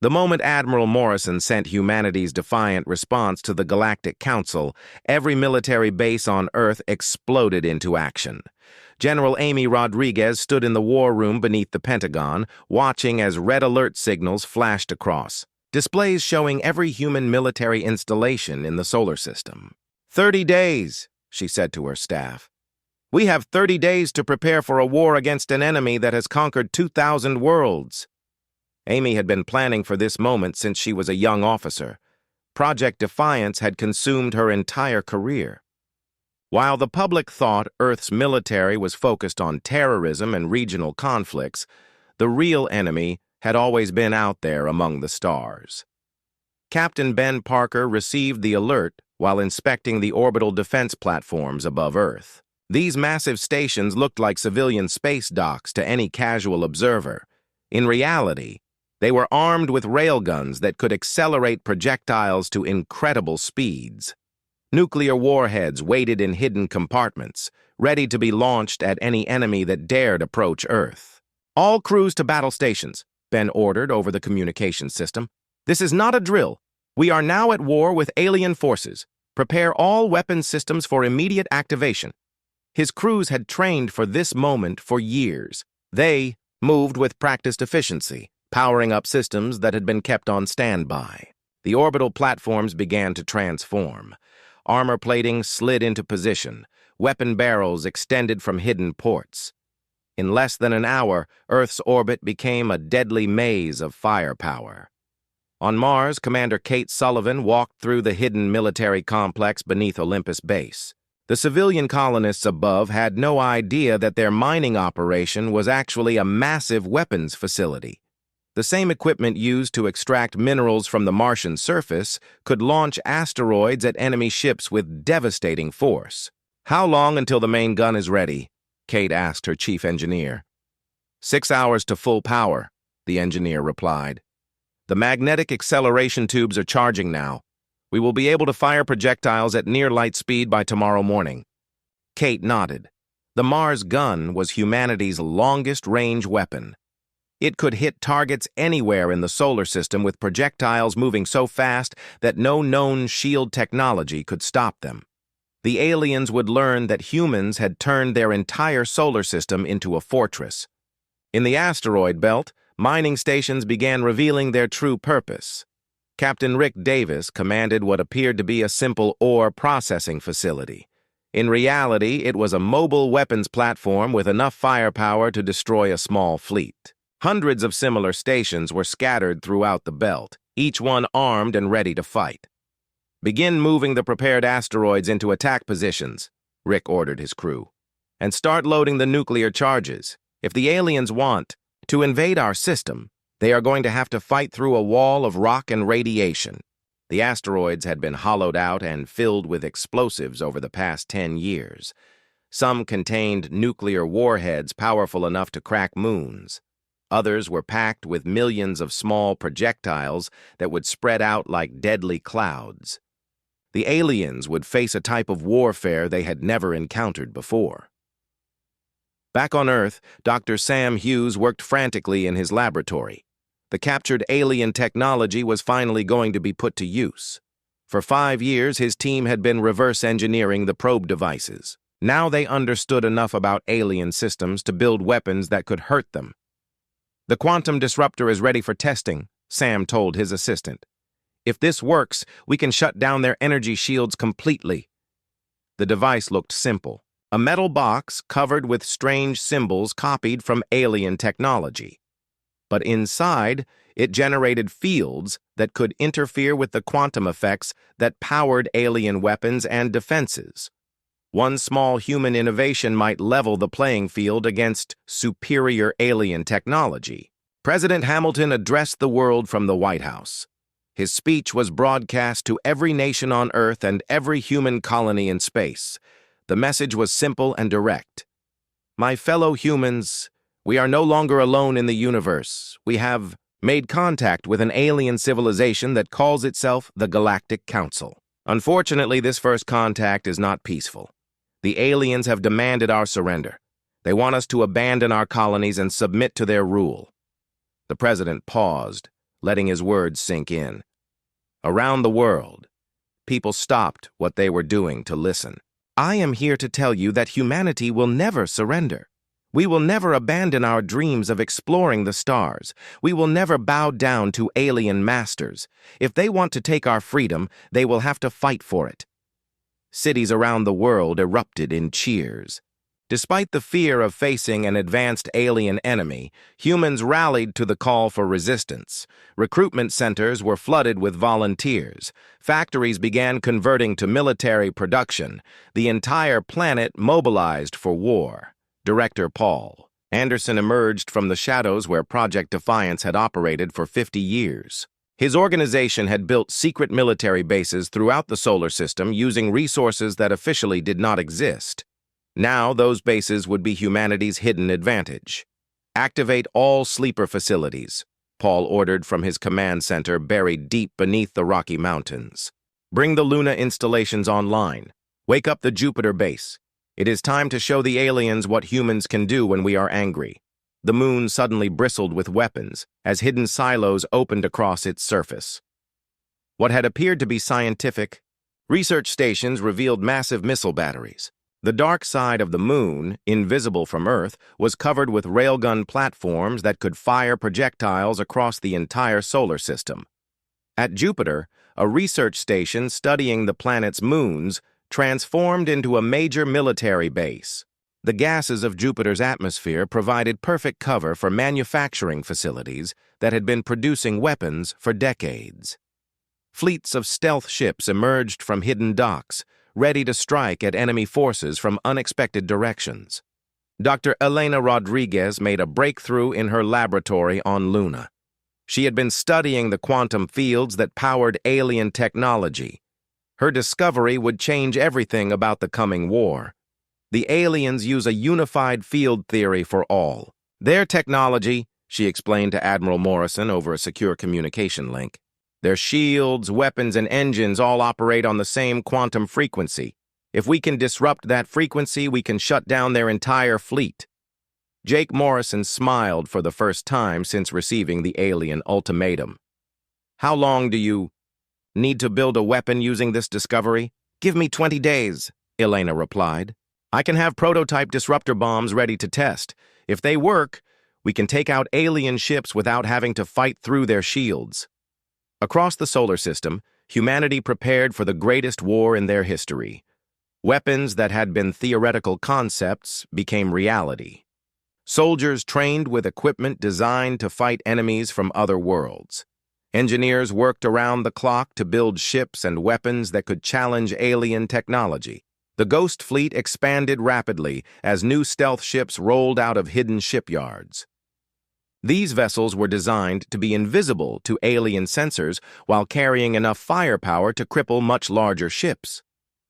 The moment Admiral Morrison sent humanity's defiant response to the Galactic Council, every military base on Earth exploded into action. General Amy Rodriguez stood in the war room beneath the Pentagon, watching as red alert signals flashed across, displays showing every human military installation in the solar system. 30 days, she said to her staff. We have 30 days to prepare for a war against an enemy that has conquered 2,000 worlds. Amy had been planning for this moment since she was a young officer. Project Defiance had consumed her entire career. While the public thought Earth's military was focused on terrorism and regional conflicts, the real enemy had always been out there among the stars. Captain Ben Parker received the alert while inspecting the orbital defense platforms above Earth. These massive stations looked like civilian space docks to any casual observer. In reality, they were armed with railguns that could accelerate projectiles to incredible speeds. Nuclear warheads waited in hidden compartments, ready to be launched at any enemy that dared approach Earth. All crews to battle stations, Ben ordered over the communication system. This is not a drill. We are now at war with alien forces. Prepare all weapon systems for immediate activation. His crews had trained for this moment for years. They moved with practiced efficiency, powering up systems that had been kept on standby. The orbital platforms began to transform. Armor plating slid into position. Weapon barrels extended from hidden ports. In less than an hour, Earth's orbit became a deadly maze of firepower. On Mars, Commander Kate Sullivan walked through the hidden military complex beneath Olympus Base. The civilian colonists above had no idea that their mining operation was actually a massive weapons facility. The same equipment used to extract minerals from the Martian surface could launch asteroids at enemy ships with devastating force. How long until the main gun is ready? Kate asked her chief engineer. 6 hours to full power, the engineer replied. The magnetic acceleration tubes are charging now. We will be able to fire projectiles at near light speed by tomorrow morning. Kate nodded. The Mars gun was humanity's longest-range weapon. It could hit targets anywhere in the solar system with projectiles moving so fast that no known shield technology could stop them. The aliens would learn that humans had turned their entire solar system into a fortress. In the asteroid belt, mining stations began revealing their true purpose. Captain Rick Davis commanded what appeared to be a simple ore processing facility. In reality, it was a mobile weapons platform with enough firepower to destroy a small fleet. Hundreds of similar stations were scattered throughout the belt, each one armed and ready to fight. Begin moving the prepared asteroids into attack positions, Rick ordered his crew. And start loading the nuclear charges. If the aliens want to invade our system, they are going to have to fight through a wall of rock and radiation. The asteroids had been hollowed out and filled with explosives over the past 10 years. Some contained nuclear warheads powerful enough to crack moons. Others were packed with millions of small projectiles that would spread out like deadly clouds. The aliens would face a type of warfare they had never encountered before. Back on Earth, Dr. Sam Hughes worked frantically in his laboratory. The captured alien technology was finally going to be put to use. For 5 years, his team had been reverse engineering the probe devices. Now they understood enough about alien systems to build weapons that could hurt them. The quantum disruptor is ready for testing, Sam told his assistant. If this works, we can shut down their energy shields completely. The device looked simple. A metal box covered with strange symbols copied from alien technology. But inside, it generated fields that could interfere with the quantum effects that powered alien weapons and defenses. One small human innovation might level the playing field against superior alien technology. President Hamilton addressed the world from the White House. His speech was broadcast to every nation on Earth and every human colony in space. The message was simple and direct. My fellow humans, we are no longer alone in the universe. We have made contact with an alien civilization that calls itself the Galactic Council. Unfortunately, this first contact is not peaceful. The aliens have demanded our surrender. They want us to abandon our colonies and submit to their rule. The president paused, letting his words sink in. Around the world, people stopped what they were doing to listen. I am here to tell you that humanity will never surrender. We will never abandon our dreams of exploring the stars. We will never bow down to alien masters. If they want to take our freedom, they will have to fight for it. Cities around the world erupted in cheers. Despite the fear of facing an advanced alien enemy, humans rallied to the call for resistance. Recruitment centers were flooded with volunteers. Factories began converting to military production. The entire planet mobilized for war. Director Paul Anderson emerged from the shadows where Project Defiance had operated for 50 years. His organization had built secret military bases throughout the solar system using resources that officially did not exist. Now those bases would be humanity's hidden advantage. Activate all sleeper facilities, Paul ordered from his command center buried deep beneath the Rocky Mountains. Bring the Luna installations online. Wake up the Jupiter base. It is time to show the aliens what humans can do when we are angry. The moon suddenly bristled with weapons as hidden silos opened across its surface. What had appeared to be scientific research stations revealed massive missile batteries. The dark side of the moon, invisible from Earth, was covered with railgun platforms that could fire projectiles across the entire solar system. At Jupiter, a research station studying the planet's moons transformed into a major military base. The gases of Jupiter's atmosphere provided perfect cover for manufacturing facilities that had been producing weapons for decades. Fleets of stealth ships emerged from hidden docks, ready to strike at enemy forces from unexpected directions. Dr. Elena Rodriguez made a breakthrough in her laboratory on Luna. She had been studying the quantum fields that powered alien technology. Her discovery would change everything about the coming war. The aliens use a unified field theory for all. Their technology, she explained to Admiral Morrison over a secure communication link. Their shields, weapons, and engines all operate on the same quantum frequency. If we can disrupt that frequency, we can shut down their entire fleet. Jake Morrison smiled for the first time since receiving the alien ultimatum. How long do you need to build a weapon using this discovery? Give me 20 days, Elena replied. I can have prototype disruptor bombs ready to test. If they work, we can take out alien ships without having to fight through their shields. Across the solar system, humanity prepared for the greatest war in their history. Weapons that had been theoretical concepts became reality. Soldiers trained with equipment designed to fight enemies from other worlds. Engineers worked around the clock to build ships and weapons that could challenge alien technology. The Ghost Fleet expanded rapidly as new stealth ships rolled out of hidden shipyards. These vessels were designed to be invisible to alien sensors while carrying enough firepower to cripple much larger ships.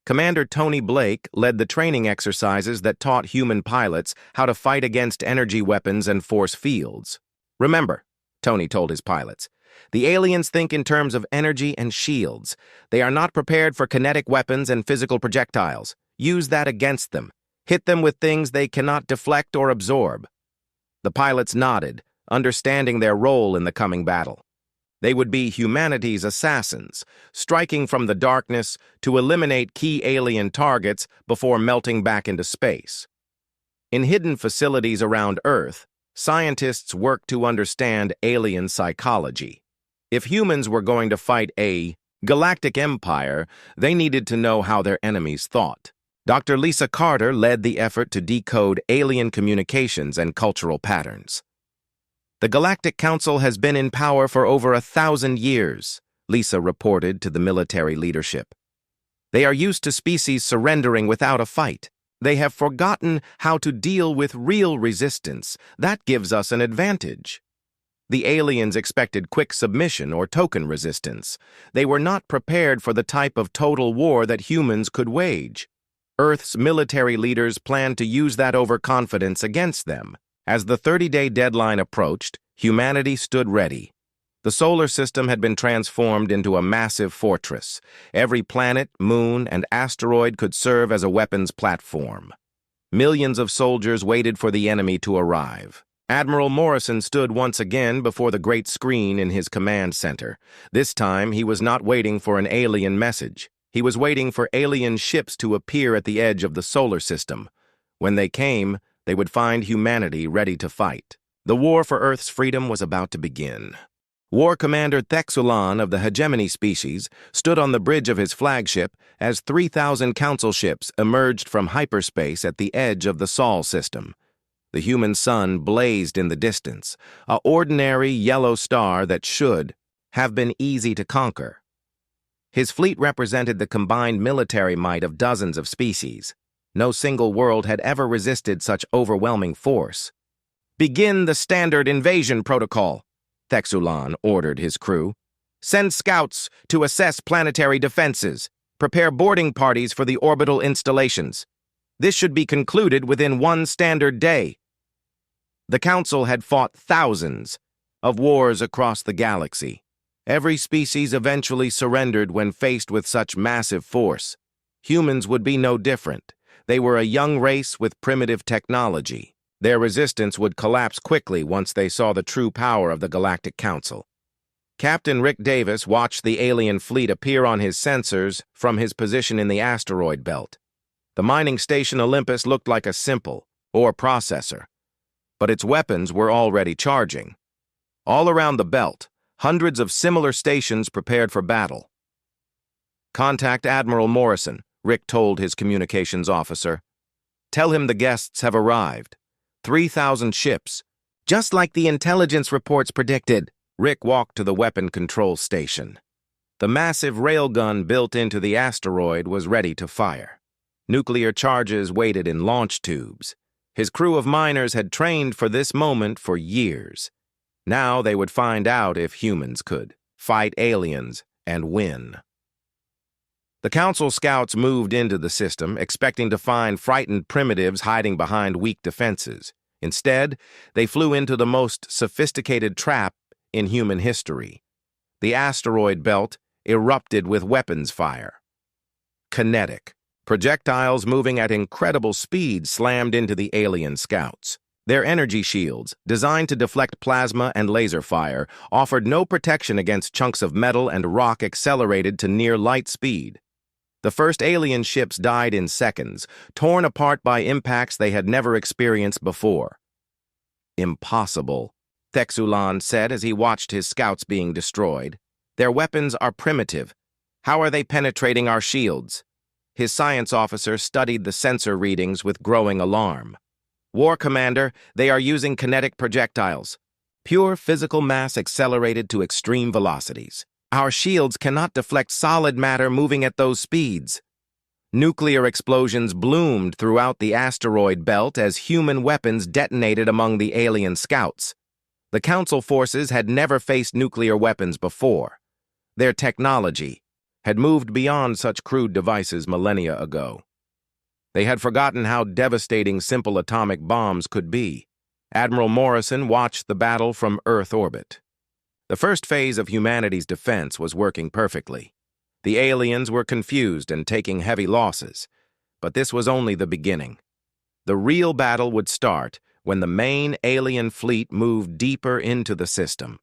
Commander Tony Blake led the training exercises that taught human pilots how to fight against energy weapons and force fields. Remember, Tony told his pilots, the aliens think in terms of energy and shields. They are not prepared for kinetic weapons and physical projectiles. Use that against them. Hit them with things they cannot deflect or absorb. The pilots nodded, understanding their role in the coming battle. They would be humanity's assassins, striking from the darkness to eliminate key alien targets before melting back into space. In hidden facilities around Earth, scientists worked to understand alien psychology. If humans were going to fight a galactic empire, they needed to know how their enemies thought. Dr. Lisa Carter led the effort to decode alien communications and cultural patterns. The Galactic Council has been in power for over 1,000 years, Lisa reported to the military leadership. They are used to species surrendering without a fight. They have forgotten how to deal with real resistance. That gives us an advantage. The aliens expected quick submission or token resistance. They were not prepared for the type of total war that humans could wage. Earth's military leaders planned to use that overconfidence against them. As the 30-day deadline approached, humanity stood ready. The solar system had been transformed into a massive fortress. Every planet, moon, and asteroid could serve as a weapons platform. Millions of soldiers waited for the enemy to arrive. Admiral Morrison stood once again before the great screen in his command center. This time, he was not waiting for an alien message. He was waiting for alien ships to appear at the edge of the solar system. When they came, they would find humanity ready to fight. The war for Earth's freedom was about to begin. War Commander Thexulan of the Hegemony species stood on the bridge of his flagship as 3,000 council ships emerged from hyperspace at the edge of the Sol system. The human sun blazed in the distance, an ordinary yellow star that should have been easy to conquer. His fleet represented the combined military might of dozens of species. No single world had ever resisted such overwhelming force. "Begin the standard invasion protocol," Thexulan ordered his crew. "Send scouts to assess planetary defenses. Prepare boarding parties for the orbital installations. This should be concluded within one standard day." The Council had fought thousands of wars across the galaxy. Every species eventually surrendered when faced with such massive force. Humans would be no different. They were a young race with primitive technology. Their resistance would collapse quickly once they saw the true power of the Galactic Council. Captain Rick Davis watched the alien fleet appear on his sensors from his position in the asteroid belt. The mining station Olympus looked like a simple ore processor, but its weapons were already charging. All around the belt, hundreds of similar stations prepared for battle. "Contact Admiral Morrison," Rick told his communications officer. "Tell him the guests have arrived. 3,000 ships. Just like the intelligence reports predicted." Rick walked to the weapon control station. The massive railgun built into the asteroid was ready to fire. Nuclear charges waited in launch tubes. His crew of miners had trained for this moment for years. Now they would find out if humans could fight aliens and win. The Council scouts moved into the system, expecting to find frightened primitives hiding behind weak defenses. Instead, they flew into the most sophisticated trap in human history. The asteroid belt erupted with weapons fire. Kinetic. Projectiles moving at incredible speed slammed into the alien scouts. Their energy shields, designed to deflect plasma and laser fire, offered no protection against chunks of metal and rock accelerated to near light speed. The first alien ships died in seconds, torn apart by impacts they had never experienced before. "Impossible," Thexulan said as he watched his scouts being destroyed. "Their weapons are primitive. How are they penetrating our shields?" His science officer studied the sensor readings with growing alarm. "War Commander, they are using kinetic projectiles. Pure physical mass accelerated to extreme velocities. Our shields cannot deflect solid matter moving at those speeds." Nuclear explosions bloomed throughout the asteroid belt as human weapons detonated among the alien scouts. The Council forces had never faced nuclear weapons before. Their technology had moved beyond such crude devices millennia ago. They had forgotten how devastating simple atomic bombs could be. Admiral Morrison watched the battle from Earth orbit. The first phase of humanity's defense was working perfectly. The aliens were confused and taking heavy losses, but this was only the beginning. The real battle would start when the main alien fleet moved deeper into the system.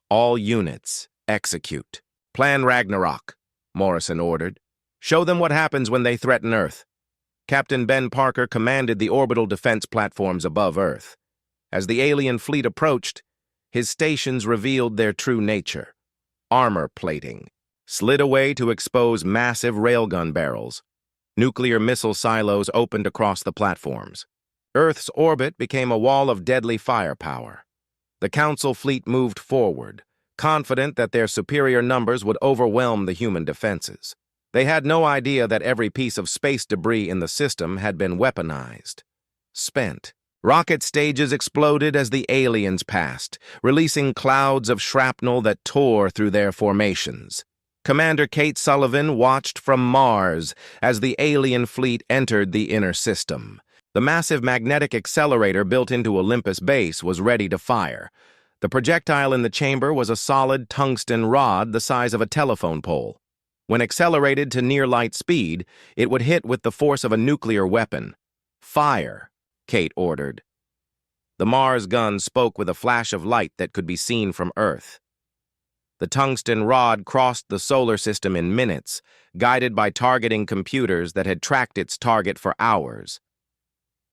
"All units, execute. Plan Ragnarok," Morrison ordered. "Show them what happens when they threaten Earth." Captain Ben Parker commanded the orbital defense platforms above Earth. As the alien fleet approached, his stations revealed their true nature. Armor plating slid away to expose massive railgun barrels. Nuclear missile silos opened across the platforms. Earth's orbit became a wall of deadly firepower. The Council fleet moved forward, confident that their superior numbers would overwhelm the human defenses. They had no idea that every piece of space debris in the system had been weaponized. Spent. Rocket stages exploded as the aliens passed, releasing clouds of shrapnel that tore through their formations. Commander Kate Sullivan watched from Mars as the alien fleet entered the inner system. The massive magnetic accelerator built into Olympus base was ready to fire. The projectile in the chamber was a solid tungsten rod the size of a telephone pole. When accelerated to near light speed, it would hit with the force of a nuclear weapon. "Fire," Kate ordered. The Mars gun spoke with a flash of light that could be seen from Earth. The tungsten rod crossed the solar system in minutes, guided by targeting computers that had tracked its target for hours.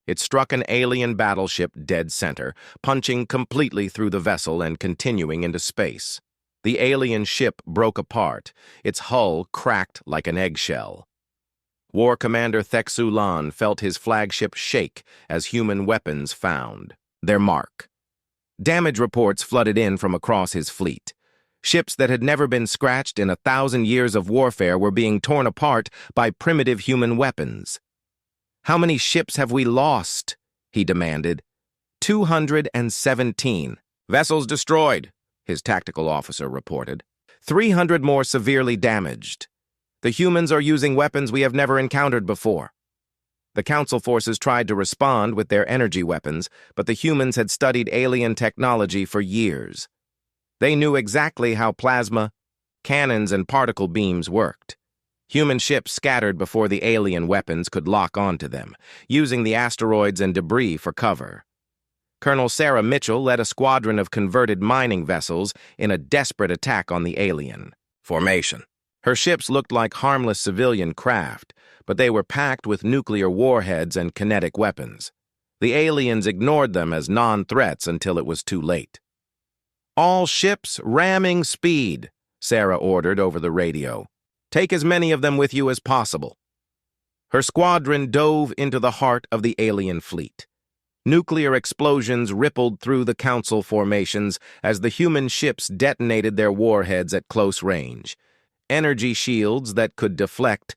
It struck an alien battleship dead center, punching completely through the vessel and continuing into space. The alien ship broke apart, its hull cracked like an eggshell. War Commander Thexulan felt his flagship shake as human weapons found their mark. Damage reports flooded in from across his fleet. Ships that had never been scratched in 1,000 years of warfare were being torn apart by primitive human weapons. "How many ships have we lost?" he demanded. 217. "Vessels destroyed," his tactical officer reported. 300 more severely damaged. "The humans are using weapons we have never encountered before." The Council forces tried to respond with their energy weapons, but the humans had studied alien technology for years. They knew exactly how plasma, cannons, and particle beams worked. Human ships scattered before the alien weapons could lock onto them, using the asteroids and debris for cover. Colonel Sarah Mitchell led a squadron of converted mining vessels in a desperate attack on the alien formation. Her ships looked like harmless civilian craft, but they were packed with nuclear warheads and kinetic weapons. The aliens ignored them as non-threats until it was too late. "All ships ramming speed," Sarah ordered over the radio. "Take as many of them with you as possible." Her squadron dove into the heart of the alien fleet. Nuclear explosions rippled through the Council formations as the human ships detonated their warheads at close range. Energy shields that could deflect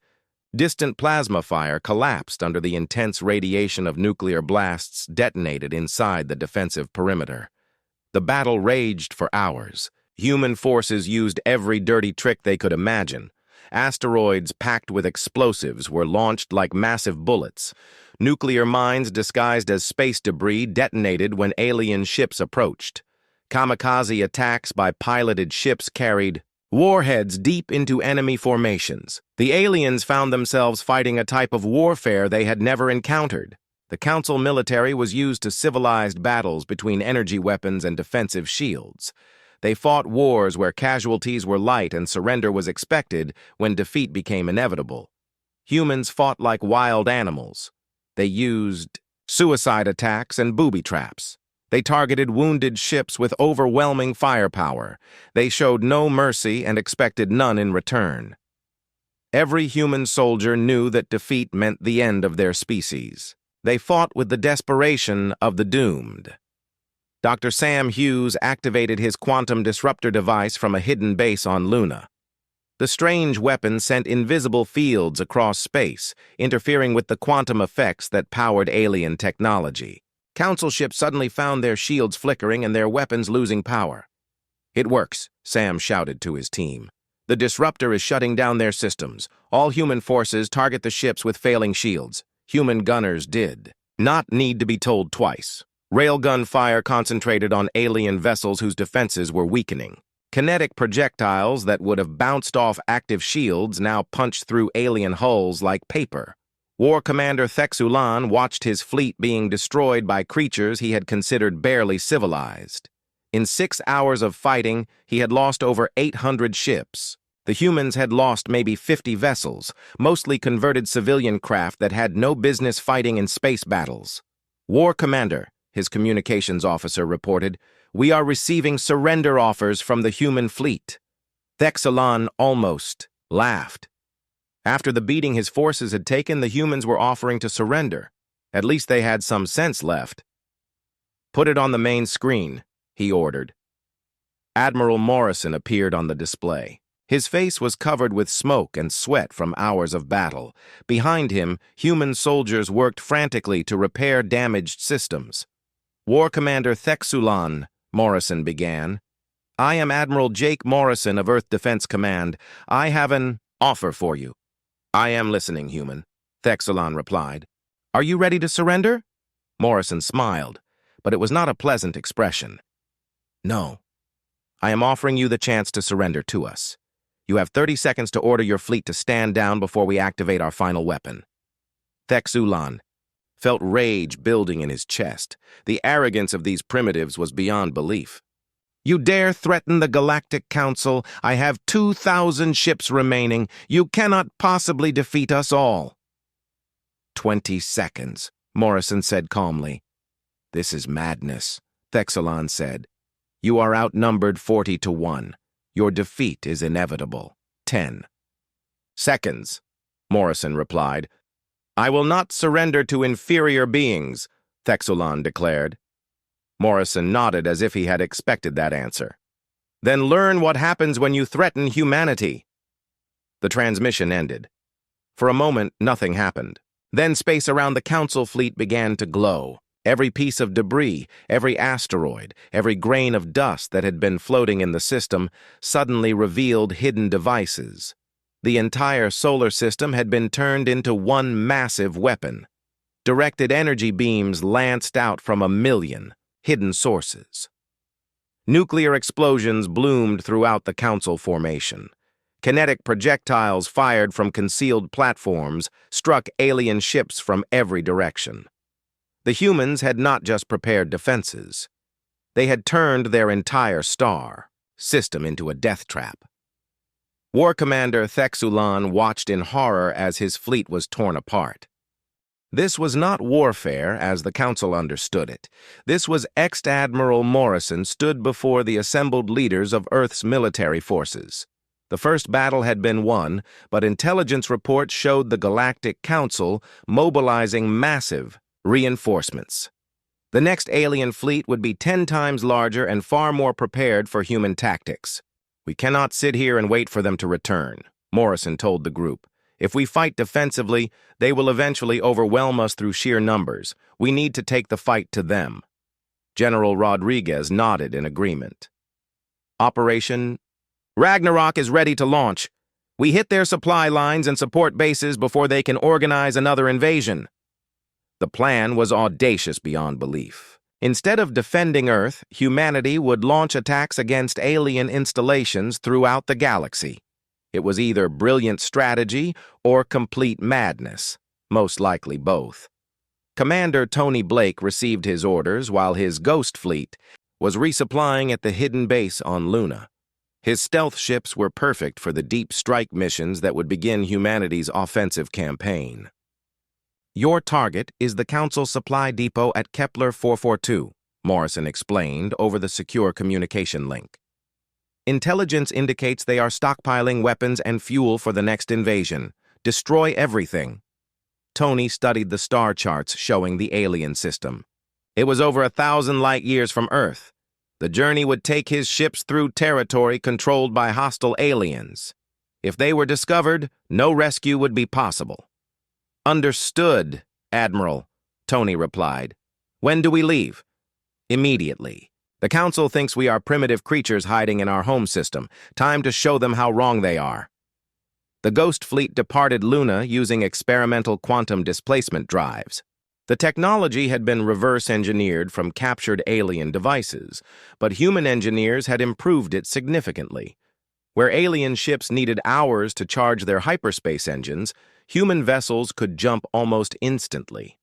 distant plasma fire collapsed under the intense radiation of nuclear blasts detonated inside the defensive perimeter. The battle raged for hours. Human forces used every dirty trick they could imagine. Asteroids packed with explosives were launched like massive bullets. Nuclear mines disguised as space debris detonated when alien ships approached. Kamikaze attacks by piloted ships carried warheads deep into enemy formations. The aliens found themselves fighting a type of warfare they had never encountered. The Council military was used to civilized battles between energy weapons and defensive shields. They fought wars where casualties were light and surrender was expected when defeat became inevitable. Humans fought like wild animals. They used suicide attacks and booby traps. They targeted wounded ships with overwhelming firepower. They showed no mercy and expected none in return. Every human soldier knew that defeat meant the end of their species. They fought with the desperation of the doomed. Dr. Sam Hughes activated his quantum disruptor device from a hidden base on Luna. The strange weapon sent invisible fields across space, interfering with the quantum effects that powered alien technology. Council ships suddenly found their shields flickering and their weapons losing power. "It works," Sam shouted to his team. "The disruptor is shutting down their systems. All human forces target the ships with failing shields." Human gunners did not need to be told twice. Railgun fire concentrated on alien vessels whose defenses were weakening. Kinetic projectiles that would have bounced off active shields now punched through alien hulls like paper. War Commander Thexulan watched his fleet being destroyed by creatures he had considered barely civilized. In 6 hours of fighting, he had lost over 800 ships. The humans had lost maybe 50 vessels, mostly converted civilian craft that had no business fighting in space battles. "War Commander," his communications officer reported, "we are receiving surrender offers from the human fleet." Thexulan almost laughed. After the beating his forces had taken, the humans were offering to surrender. At least they had some sense left. "Put it on the main screen," he ordered. Admiral Morrison appeared on the display. His face was covered with smoke and sweat from hours of battle. Behind him, human soldiers worked frantically to repair damaged systems. "War Commander Thexulan," Morrison began. "I am Admiral Jake Morrison of Earth Defense Command. I have an offer for you." "I am listening, human," Thexulan replied. "Are you ready to surrender?" Morrison smiled, but it was not a pleasant expression. "No. I am offering you the chance to surrender to us. You have 30 seconds to order your fleet to stand down before we activate our final weapon." Thexulan, felt rage building in his chest. The arrogance of these primitives was beyond belief. "You dare threaten the Galactic Council? I have 2,000 ships remaining. You cannot possibly defeat us all." 20 seconds, Morrison said calmly. "This is madness," Thexelon said. "You are outnumbered 40 to 1. Your defeat is inevitable." 10 seconds, Morrison replied. "I will not surrender to inferior beings," Thexelon declared. Morrison nodded as if he had expected that answer. "Then learn what happens when you threaten humanity." The transmission ended. For a moment, nothing happened. Then space around the Council fleet began to glow. Every piece of debris, every asteroid, every grain of dust that had been floating in the system suddenly revealed hidden devices. The entire solar system had been turned into one massive weapon. Directed energy beams lanced out from 1,000,000 hidden sources. Nuclear explosions bloomed throughout the Council formation. Kinetic projectiles fired from concealed platforms struck alien ships from every direction. The humans had not just prepared defenses. They had turned their entire star system into a death trap. War Commander Thexelon watched in horror as his fleet was torn apart. This was not warfare as the Council understood it. This was Ex-Admiral Morrison stood before the assembled leaders of Earth's military forces. The first battle had been won, but intelligence reports showed the Galactic Council mobilizing massive reinforcements. The next alien fleet would be 10 times larger and far more prepared for human tactics. "We cannot sit here and wait for them to return," Morrison told the group. "If we fight defensively, they will eventually overwhelm us through sheer numbers. We need to take the fight to them." General Rodriguez nodded in agreement. Operation Ragnarok is ready to launch. We hit their supply lines and support bases before they can organize another invasion. The plan was audacious beyond belief. Instead of defending Earth, humanity would launch attacks against alien installations throughout the galaxy. It was either brilliant strategy or complete madness, most likely both. Commander Tony Blake received his orders while his Ghost Fleet was resupplying at the hidden base on Luna. His stealth ships were perfect for the deep strike missions that would begin humanity's offensive campaign. "Your target is the Council supply depot at Kepler 442, Morrison explained over the secure communication link. "Intelligence indicates they are stockpiling weapons and fuel for the next invasion. Destroy everything." Tony studied the star charts showing the alien system. It was over 1,000 light-years from Earth. The journey would take his ships through territory controlled by hostile aliens. If they were discovered, no rescue would be possible. "Understood, Admiral," Tony replied. "When do we leave?" "Immediately. The Council thinks we are primitive creatures hiding in our home system. Time to show them how wrong they are." The Ghost Fleet departed Luna using experimental quantum displacement drives. The technology had been reverse-engineered from captured alien devices, but human engineers had improved it significantly. Where alien ships needed hours to charge their hyperspace engines, human vessels could jump almost instantly.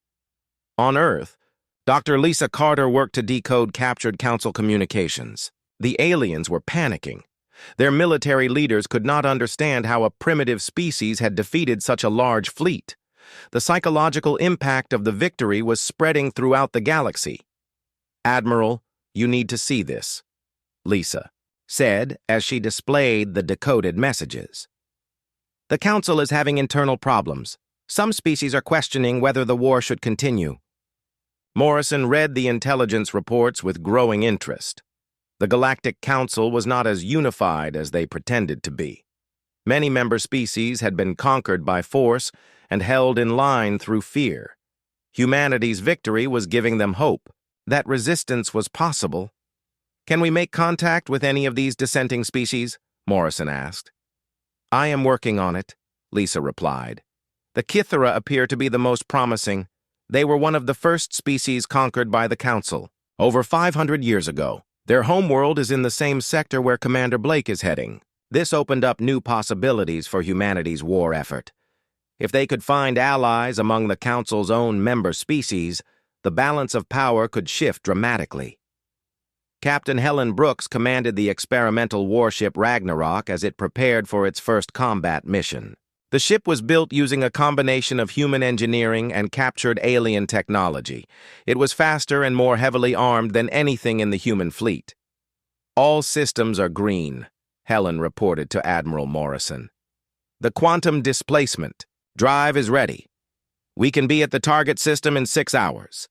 On Earth, Dr. Lisa Carter worked to decode captured Council communications. The aliens were panicking. Their military leaders could not understand how a primitive species had defeated such a large fleet. The psychological impact of the victory was spreading throughout the galaxy. "Admiral, you need to see this," Lisa said as she displayed the decoded messages. "The Council is having internal problems. Some species are questioning whether the war should continue." Morrison read the intelligence reports with growing interest. The Galactic Council was not as unified as they pretended to be. Many member species had been conquered by force and held in line through fear. Humanity's victory was giving them hope that resistance was possible. "Can we make contact with any of these dissenting species?" Morrison asked. "I am working on it," Lisa replied. "The Kithera appear to be the most promising. They were one of the first species conquered by the Council, over 500 years ago. Their homeworld is in the same sector where Commander Blake is heading. This opened up new possibilities for humanity's war effort. If they could find allies among the Council's own member species, the balance of power could shift dramatically. Captain Helen Brooks commanded the experimental warship Ragnarok as it prepared for its first combat mission. The ship was built using a combination of human engineering and captured alien technology. It was faster and more heavily armed than anything in the human fleet. "All systems are green," Helen reported to Admiral Morrison. "The quantum displacement drive is ready. We can be at the target system in 6 hours."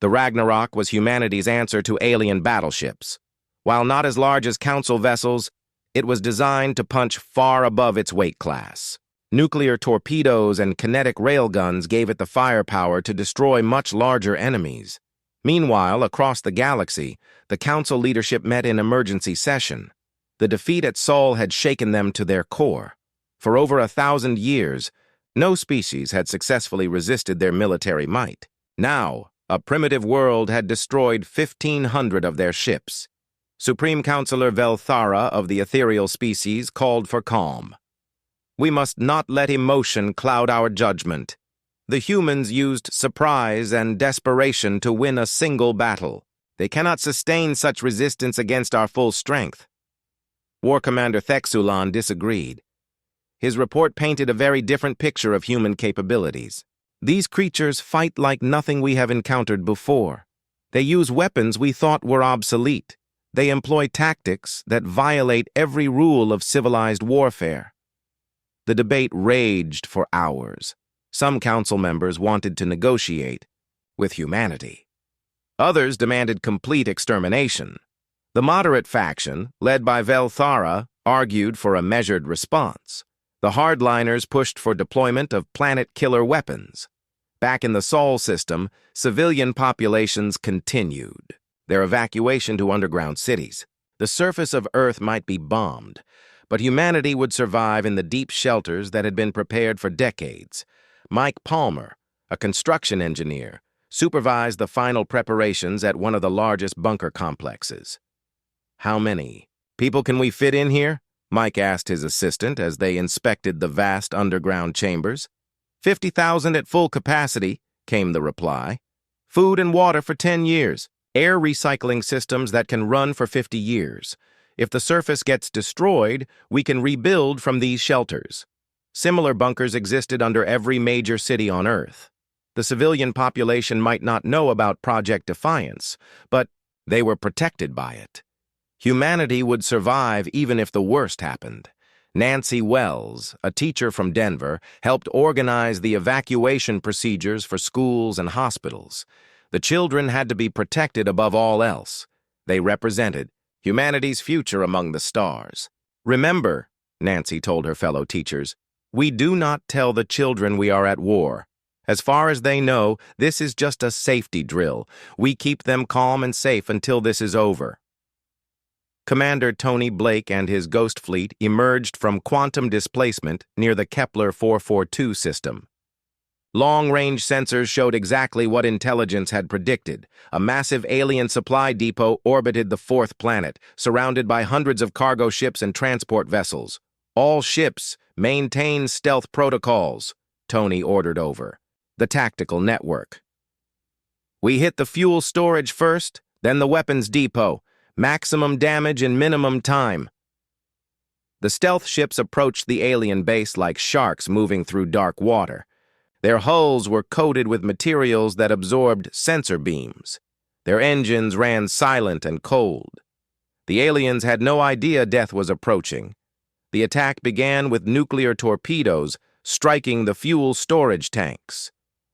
The Ragnarok was humanity's answer to alien battleships. While not as large as Council vessels, it was designed to punch far above its weight class. Nuclear torpedoes and kinetic railguns gave it the firepower to destroy much larger enemies. Meanwhile, across the galaxy, the Council leadership met in emergency session. The defeat at Sol had shaken them to their core. For over 1,000 years, no species had successfully resisted their military might. Now, a primitive world had destroyed 1,500 of their ships. Supreme Counselor Velthara of the ethereal species called for calm. "We must not let emotion cloud our judgment. The humans used surprise and desperation to win a single battle. They cannot sustain such resistance against our full strength." War Commander Thexulan disagreed. His report painted a very different picture of human capabilities. "These creatures fight like nothing we have encountered before. They use weapons we thought were obsolete. They employ tactics that violate every rule of civilized warfare." The debate raged for hours. Some council members wanted to negotiate with humanity. Others demanded complete extermination. The moderate faction, led by Velthara, argued for a measured response. The hardliners pushed for deployment of planet-killer weapons. Back in the Sol system, civilian populations continued their evacuation to underground cities. The surface of Earth might be bombed, but humanity would survive in the deep shelters that had been prepared for decades. Mike Palmer, a construction engineer, supervised the final preparations at one of the largest bunker complexes. "How many people can we fit in here?" Mike asked his assistant as they inspected the vast underground chambers. 50,000 at full capacity," came the reply. "Food and water for 10 years. Air recycling systems that can run for 50 years. If the surface gets destroyed, we can rebuild from these shelters." Similar bunkers existed under every major city on Earth. The civilian population might not know about Project Defiance, but they were protected by it. Humanity would survive even if the worst happened. Nancy Wells, a teacher from Denver, helped organize the evacuation procedures for schools and hospitals. The children had to be protected above all else. They represented humanity's future among the stars. "Remember," Nancy told her fellow teachers, "we do not tell the children we are at war. As far as they know, this is just a safety drill. We keep them calm and safe until this is over." Commander Tony Blake and his Ghost Fleet emerged from quantum displacement near the Kepler 442 system. Long-range sensors showed exactly what intelligence had predicted. A massive alien supply depot orbited the fourth planet, surrounded by hundreds of cargo ships and transport vessels. "All ships, maintain stealth protocols," Tony ordered over. The tactical network. "We hit the fuel storage first, then the weapons depot. Maximum damage in minimum time." The stealth ships approached the alien base like sharks moving through dark water. Their hulls were coated with materials that absorbed sensor beams. Their engines ran silent and cold. The aliens had no idea death was approaching. The attack began with nuclear torpedoes striking the fuel storage tanks.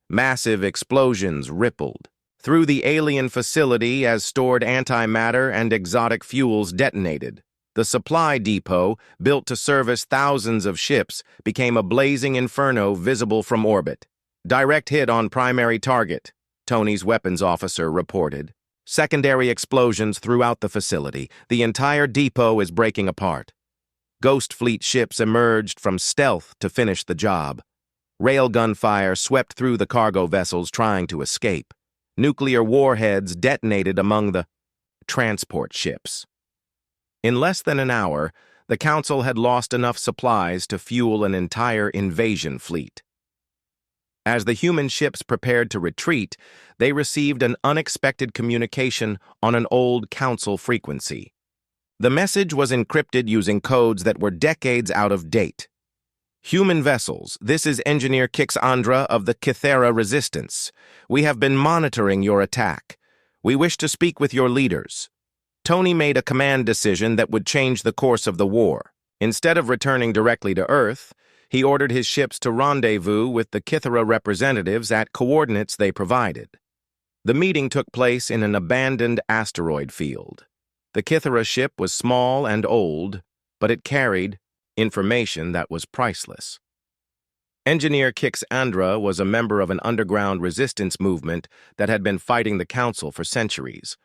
Massive explosions rippled through the alien facility as stored antimatter and exotic fuels detonated. The supply depot, built to service thousands of ships, became a blazing inferno visible from orbit. "Direct hit on primary target," Tony's weapons officer reported. "Secondary explosions throughout the facility. The entire depot is breaking apart." Ghost Fleet ships emerged from stealth to finish the job. Railgun fire swept through the cargo vessels trying to escape. Nuclear warheads detonated among the transport ships. In less than an hour, the Council had lost enough supplies to fuel an entire invasion fleet. As the human ships prepared to retreat, they received an unexpected communication on an old council frequency. The message was encrypted using codes that were decades out of date. Human vessels, this is Engineer Kixandra of the Kythera Resistance. We have been monitoring your attack. We wish to speak with your leaders. Tony made a command decision that would change the course of the war. Instead of returning directly to Earth, he ordered his ships to rendezvous with the Kythera representatives at coordinates they provided. The meeting took place in an abandoned asteroid field. The Kythera ship was small and old, but it carried information that was priceless. Engineer Kixandra was a member of an underground resistance movement that had been fighting the Council for centuries.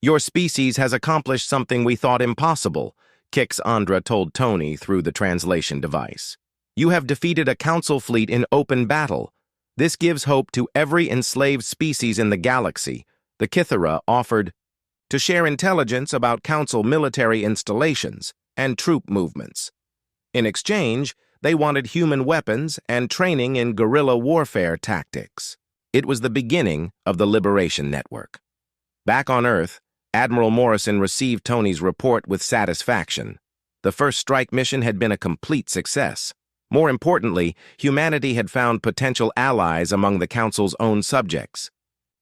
Your species has accomplished something we thought impossible, Kixandra told Tony through the translation device. You have defeated a Council fleet in open battle. This gives hope to every enslaved species in the galaxy. The Kythera offered to share intelligence about Council military installations and troop movements. In exchange, they wanted human weapons and training in guerrilla warfare tactics. It was the beginning of the Liberation Network. Back on Earth, Admiral Morrison received Tony's report with satisfaction. The first strike mission had been a complete success. More importantly, humanity had found potential allies among the Council's own subjects.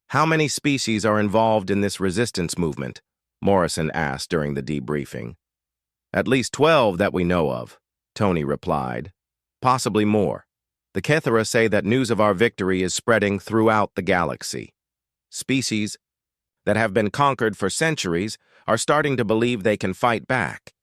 How many species are involved in this resistance movement? Morrison asked during the debriefing. At least 12 that we know of, Tony replied. Possibly more. The Kythera say that news of our victory is spreading throughout the galaxy. Species that have been conquered for centuries are starting to believe they can fight back.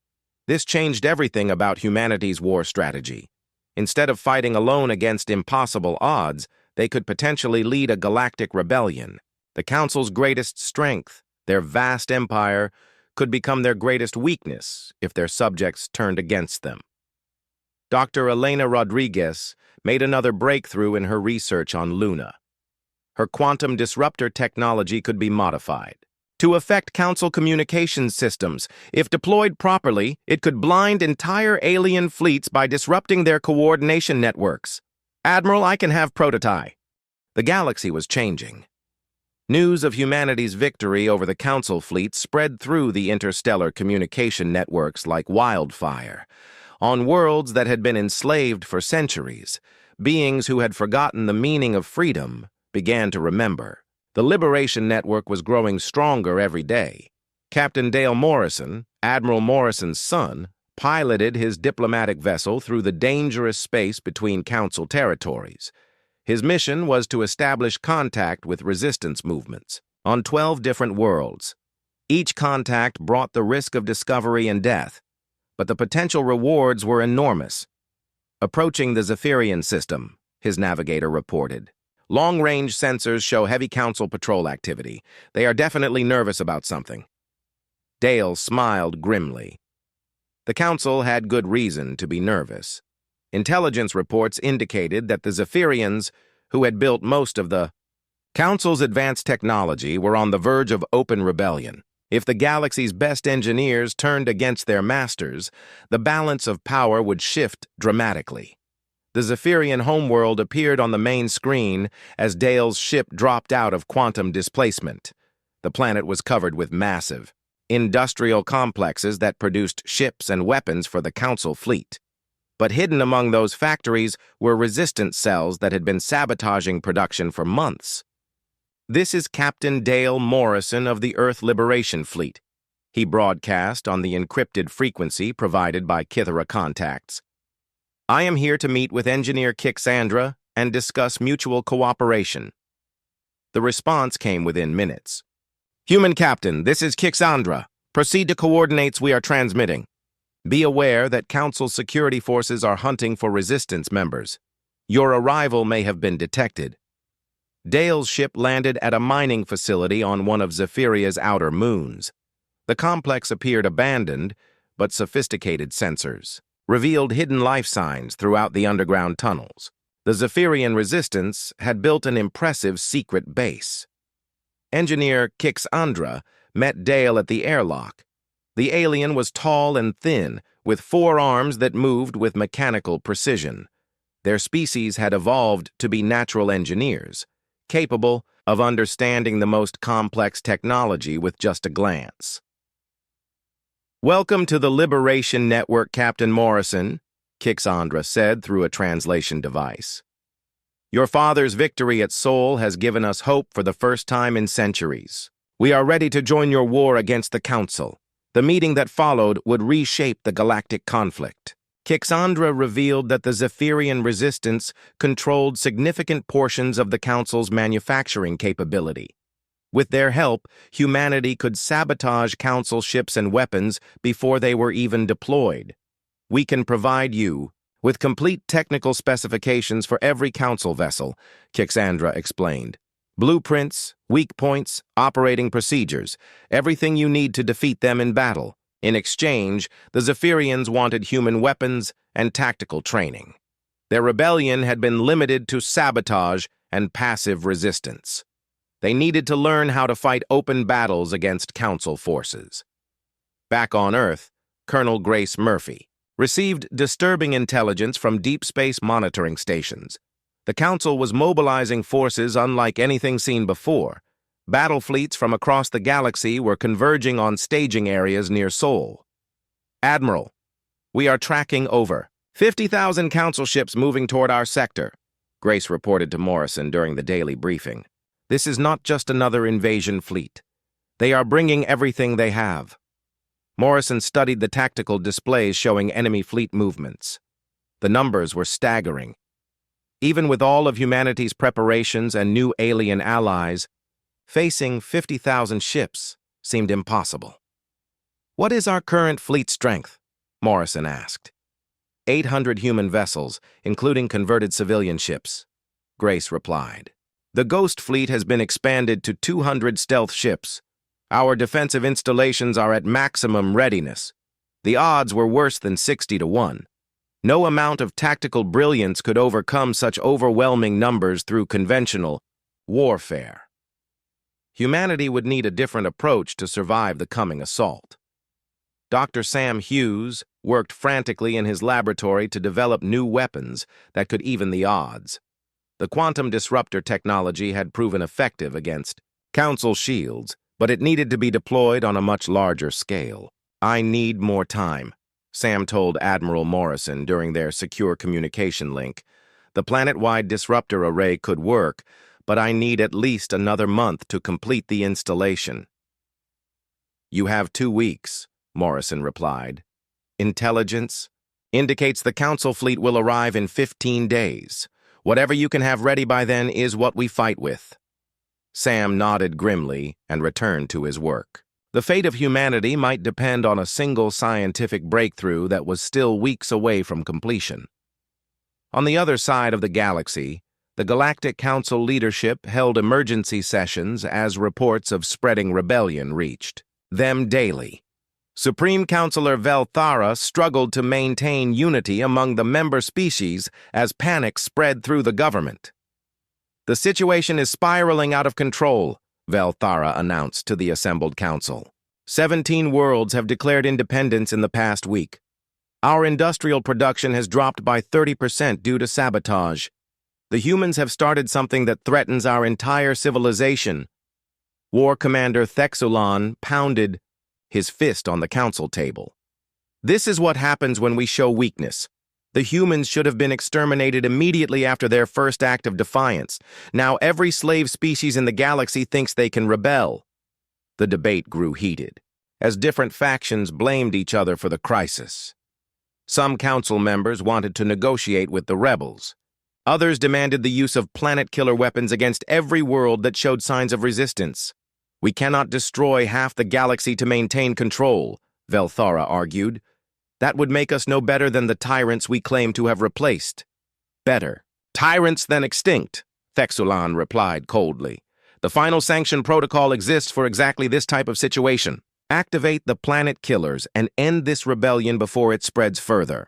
This changed everything about humanity's war strategy. Instead of fighting alone against impossible odds, they could potentially lead a galactic rebellion. The Council's greatest strength, their vast empire, could become their greatest weakness if their subjects turned against them. Dr. Elena Rodriguez made another breakthrough in her research on Luna. Her quantum disruptor technology could be modified to affect Council communications systems. If deployed properly, it could blind entire alien fleets by disrupting their coordination networks. Admiral, I can have prototype. The galaxy was changing. News of humanity's victory over the Council fleet spread through the interstellar communication networks like wildfire. On worlds that had been enslaved for centuries, beings who had forgotten the meaning of freedom began to remember. The Liberation Network was growing stronger every day. Captain Dale Morrison, Admiral Morrison's son, piloted his diplomatic vessel through the dangerous space between Council territories. His mission was to establish contact with resistance movements on 12 different worlds. Each contact brought the risk of discovery and death, but the potential rewards were enormous. Approaching the Zephyrian system, his navigator reported. Long-range sensors show heavy Council patrol activity. They are definitely nervous about something. Dale smiled grimly. The Council had good reason to be nervous. Intelligence reports indicated that the Zephyrians, who had built most of the Council's advanced technology, were on the verge of open rebellion. If the galaxy's best engineers turned against their masters, the balance of power would shift dramatically. The Zephyrian homeworld appeared on the main screen as Dale's ship dropped out of quantum displacement. The planet was covered with massive industrial complexes that produced ships and weapons for the Council fleet. But hidden among those factories were resistance cells that had been sabotaging production for months. This is Captain Dale Morrison of the Earth Liberation Fleet. He broadcast on the encrypted frequency provided by Kythera contacts. I am here to meet with Engineer Kixandra and discuss mutual cooperation. The response came within minutes. Human Captain, this is Kixandra. Proceed to coordinates we are transmitting. Be aware that Council security forces are hunting for resistance members. Your arrival may have been detected. Dale's ship landed at a mining facility on one of Zephyria's outer moons. The complex appeared abandoned, but sophisticated sensors revealed hidden life signs throughout the underground tunnels. The Zephyrian resistance had built an impressive secret base. Engineer Kixandra met Dale at the airlock. The alien was tall and thin, with 4 arms that moved with mechanical precision. Their species had evolved to be natural engineers, capable of understanding the most complex technology with just a glance. "Welcome to the Liberation Network, Captain Morrison," Kixandra said through a translation device. "Your father's victory at Seoul has given us hope for the first time in centuries. We are ready to join your war against the Council." The meeting that followed would reshape the galactic conflict. Kixandra revealed that the Zephyrian resistance controlled significant portions of the Council's manufacturing capability. With their help, humanity could sabotage Council ships and weapons before they were even deployed. "We can provide you with complete technical specifications for every Council vessel," Kixandra explained. "Blueprints, weak points, operating procedures, everything you need to defeat them in battle." In exchange, the Zephyrians wanted human weapons and tactical training. Their rebellion had been limited to sabotage and passive resistance. They needed to learn how to fight open battles against Council forces. Back on Earth, Colonel Grace Murphy received disturbing intelligence from deep space monitoring stations. The Council was mobilizing forces unlike anything seen before. Battle fleets from across the galaxy were converging on staging areas near Seoul. "Admiral, we are tracking over 50,000 Council ships moving toward our sector," Grace reported to Morrison during the daily briefing. "This is not just another invasion fleet. They are bringing everything they have." Morrison studied the tactical displays showing enemy fleet movements. The numbers were staggering. Even with all of humanity's preparations and new alien allies, facing 50,000 ships seemed impossible. "What is our current fleet strength?" Morrison asked. 800 human vessels, including converted civilian ships," Grace replied. "The Ghost Fleet has been expanded to 200 stealth ships. Our defensive installations are at maximum readiness. The odds were worse than 60-1. No amount of tactical brilliance could overcome such overwhelming numbers through conventional warfare. Humanity would need a different approach to survive the coming assault." Dr. Sam Hughes worked frantically in his laboratory to develop new weapons that could even the odds. The quantum disruptor technology had proven effective against Council shields, but it needed to be deployed on a much larger scale. "I need more time," Sam told Admiral Morrison during their secure communication link. "The planet-wide disruptor array could work, but I need at least another month to complete the installation." "You have 2 weeks," Morrison replied. "Intelligence indicates the Council fleet will arrive in 15 days. Whatever you can have ready by then is what we fight with." Sam nodded grimly and returned to his work. The fate of humanity might depend on a single scientific breakthrough that was still weeks away from completion. On the other side of the galaxy, the Galactic Council leadership held emergency sessions as reports of spreading rebellion reached them daily. Supreme Counselor Velthara struggled to maintain unity among the member species as panic spread through the government. "The situation is spiraling out of control," Velthara announced to the assembled council. 17 worlds have declared independence in the past week. Our industrial production has dropped by 30% due to sabotage. The humans have started something that threatens our entire civilization. War Commander Thexulan pounded his fist on the council table. "This is what happens when we show weakness. The humans should have been exterminated immediately after their first act of defiance. Now every slave species in the galaxy thinks they can rebel." The debate grew heated, as different factions blamed each other for the crisis. Some council members wanted to negotiate with the rebels. Others demanded the use of planet-killer weapons against every world that showed signs of resistance. "We cannot destroy half the galaxy to maintain control," Velthara argued. "That would make us no better than the tyrants we claim to have replaced." "Better tyrants than extinct," Thexulan replied coldly. "The final sanction protocol exists for exactly this type of situation. Activate the planet killers and end this rebellion before it spreads further."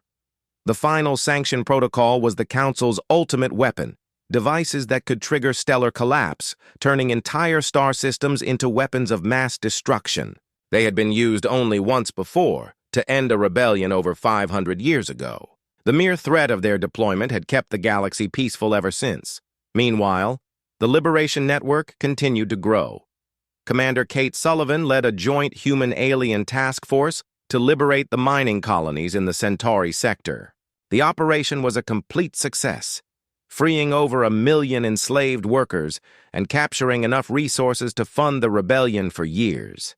The final sanction protocol was the Council's ultimate weapon, devices that could trigger stellar collapse, turning entire star systems into weapons of mass destruction. They had been used only once before, to end a rebellion over 500 years ago. The mere threat of their deployment had kept the galaxy peaceful ever since. Meanwhile, the Liberation Network continued to grow. Commander Kate Sullivan led a joint human-alien task force to liberate the mining colonies in the Centauri sector. The operation was a complete success, freeing over 1 million enslaved workers and capturing enough resources to fund the rebellion for years.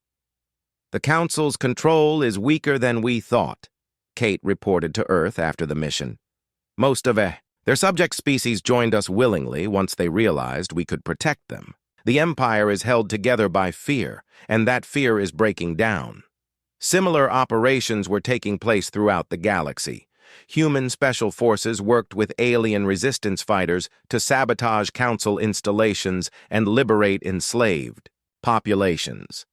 "The Council's control is weaker than we thought," Kate reported to Earth after the mission. "Most of their subject species joined us willingly once they realized we could protect them. The Empire is held together by fear, and that fear is breaking down." Similar operations were taking place throughout the galaxy. Human special forces worked with alien resistance fighters to sabotage Council installations and liberate enslaved populations.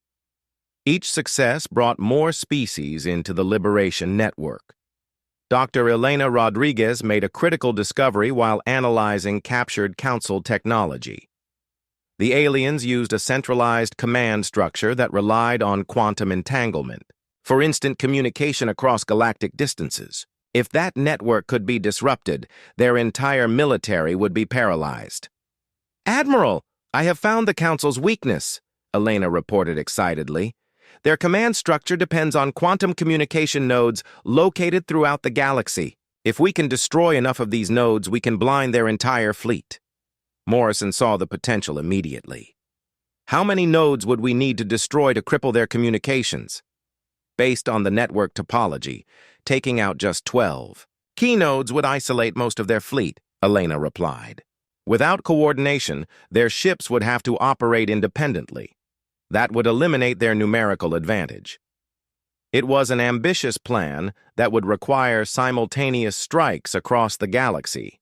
Each success brought more species into the Liberation Network. Dr. Elena Rodriguez made a critical discovery while analyzing captured Council technology. The aliens used a centralized command structure that relied on quantum entanglement for instant communication across galactic distances. If that network could be disrupted, their entire military would be paralyzed. "Admiral, I have found the Council's weakness," Elena reported excitedly. "Their command structure depends on quantum communication nodes located throughout the galaxy. If we can destroy enough of these nodes, we can blind their entire fleet." Morrison saw the potential immediately. "How many nodes would we need to destroy to cripple their communications?" "Based on the network topology, taking out just 12. Key nodes would isolate most of their fleet," Elena replied. "Without coordination, their ships would have to operate independently. That would eliminate their numerical advantage." It was an ambitious plan that would require simultaneous strikes across the galaxy.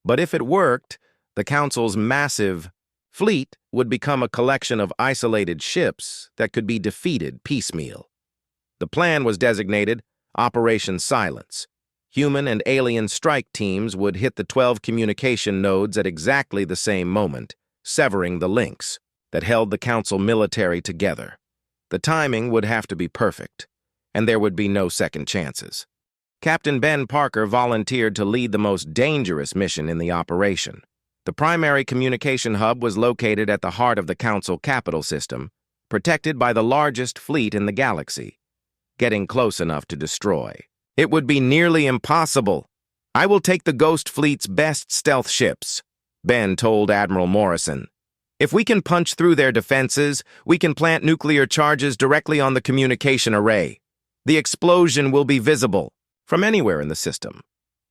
But if it worked, the Council's massive fleet would become a collection of isolated ships that could be defeated piecemeal. The plan was designated Operation Silence. Human and alien strike teams would hit the 12 communication nodes at exactly the same moment, severing the links that held the Council military together. The timing would have to be perfect, and there would be no second chances. Captain Ben Parker volunteered to lead the most dangerous mission in the operation. The primary communication hub was located at the heart of the Council capital system, protected by the largest fleet in the galaxy, getting close enough to destroy. "It would be nearly impossible. I will take the Ghost Fleet's best stealth ships," Ben told Admiral Morrison. "If we can punch through their defenses, we can plant nuclear charges directly on the communication array. The explosion will be visible from anywhere in the system."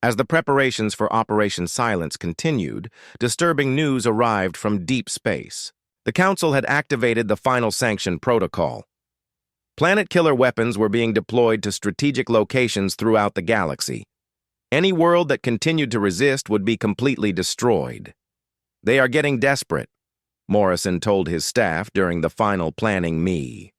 As the preparations for Operation Silence continued, disturbing news arrived from deep space. The Council had activated the Final Sanction Protocol. Planet-killer weapons were being deployed to strategic locations throughout the galaxy. Any world that continued to resist would be completely destroyed. "They are getting desperate," Morrison told his staff during the final planning meeting.